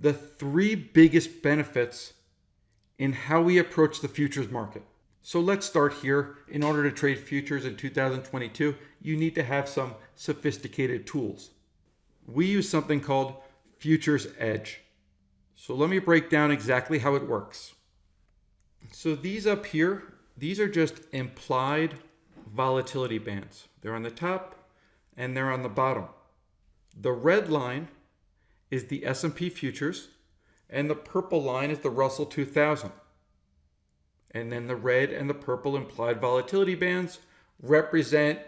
the three biggest benefits in how we approach the futures market. So let's start here. In order to trade futures in 2022, you need to have some sophisticated tools. We use something called Futures Edge. So let me break down exactly how it works. So these up here, these are just implied volatility bands. They're on the top and they're on the bottom. The red line is the S&P futures and the purple line is the Russell 2000. And then the red and the purple implied volatility bands represent,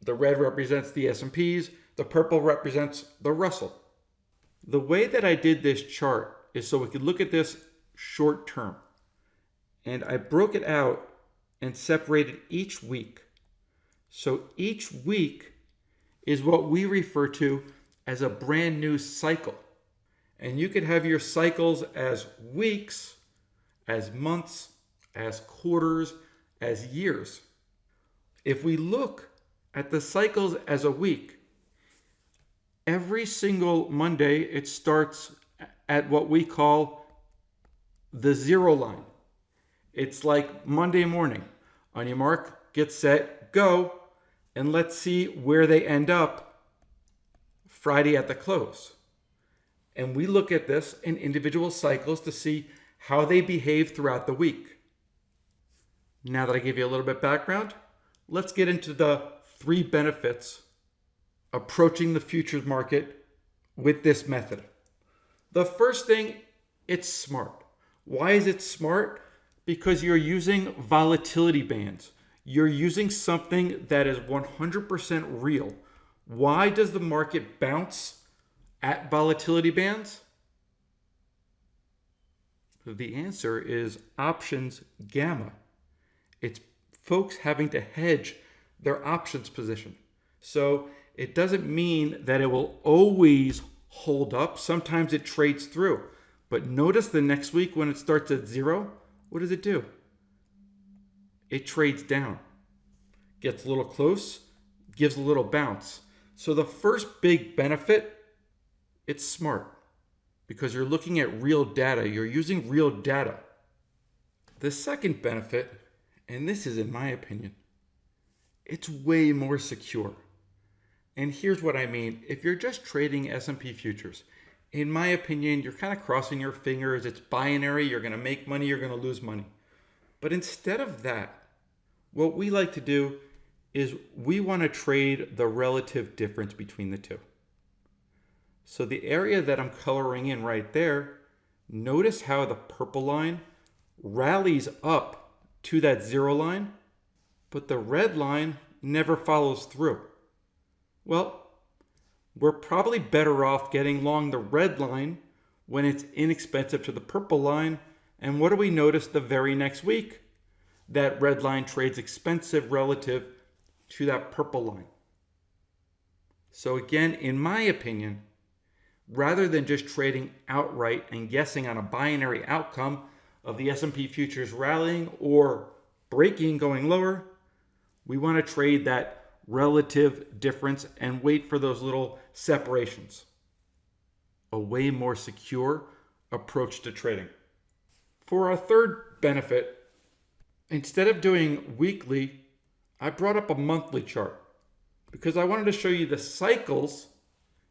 the red represents the S&Ps, the purple represents the Russell. The way that I did this chart is so we could look at this short term. And I broke it out and separated each week. So each week is what we refer to as a brand new cycle. And you could have your cycles as weeks, as months, as quarters, as years. If we look at the cycles as a week, every single Monday it starts at what we call the zero line. It's like Monday morning. On your mark, get set, go, and let's see where they end up Friday at the close. And we look at this in individual cycles to see how they behave throughout the week. Now that I gave you a little bit of background, let's get into the three benefits approaching the futures market with this method. The first thing, it's smart. Why is it smart? Because you're using volatility bands. You're using something that is 100% real. Why does the market bounce at volatility bands? The answer is options gamma. It's folks having to hedge their options position. So it doesn't mean that it will always hold up. Sometimes it trades through. But notice the next week when it starts at zero, what does it do? It trades down. Gets a little close, gives a little bounce. So the first big benefit, it's smart because you're looking at real data. You're using real data. The second benefit, and this is in my opinion, it's way more secure. And here's what I mean. If you're just trading S&P futures, in my opinion, you're kind of crossing your fingers. It's binary. You're going to make money. You're going to lose money. But instead of that, what we like to do is we want to trade the relative difference between the two. So the area that I'm coloring in right there, notice how the purple line rallies up to that zero line, but the red line never follows through. Well, we're probably better off getting long the red line when it's inexpensive to the purple line. And what do we notice the very next week? That red line trades expensive relative to that purple line. So again, in my opinion, rather than just trading outright and guessing on a binary outcome of the S&P futures rallying or breaking, going lower, we want to trade that relative difference and wait for those little separations. A way more secure approach to trading. For our third benefit, instead of doing weekly, I brought up a monthly chart because I wanted to show you the cycles.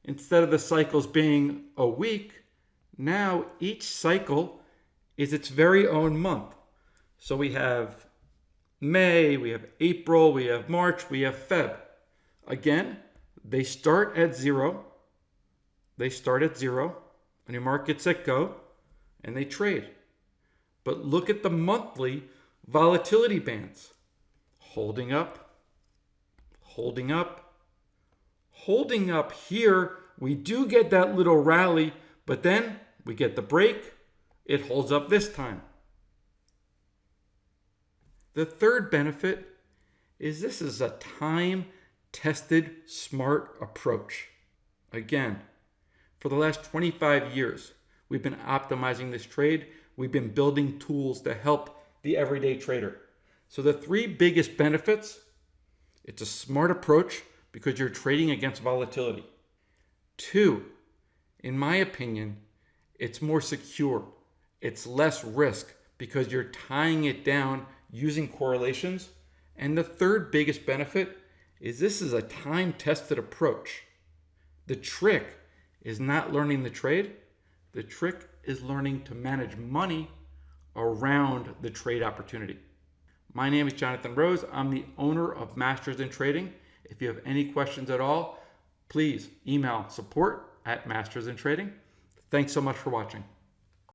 Instead of the cycles being a week, now each cycle is its very own month. So we have May, we have April, we have March, we have Feb. Again, they start at zero. They start at zero. On your mark, get set, go, and they trade. But look at the monthly volatility bands. Holding up, holding up, holding up here. We do get that little rally, but then we get the break. It holds up this time. The third benefit is this is a time-tested, smart approach. Again, for the last 25 years, we've been optimizing this trade. We've been building tools to help the everyday trader. So the three biggest benefits, it's a smart approach because you're trading against volatility. Two, in my opinion, It's more secure. It's less risk because you're tying it down using correlations. And the third biggest benefit is this is a time-tested approach. The trick is not learning the trade. The trick is learning to manage money around the trade opportunity. My name is Jonathan Rose. I'm the owner of Masters in Trading. If you have any questions at all, please email support@mastersin trading. Thanks so much for watching.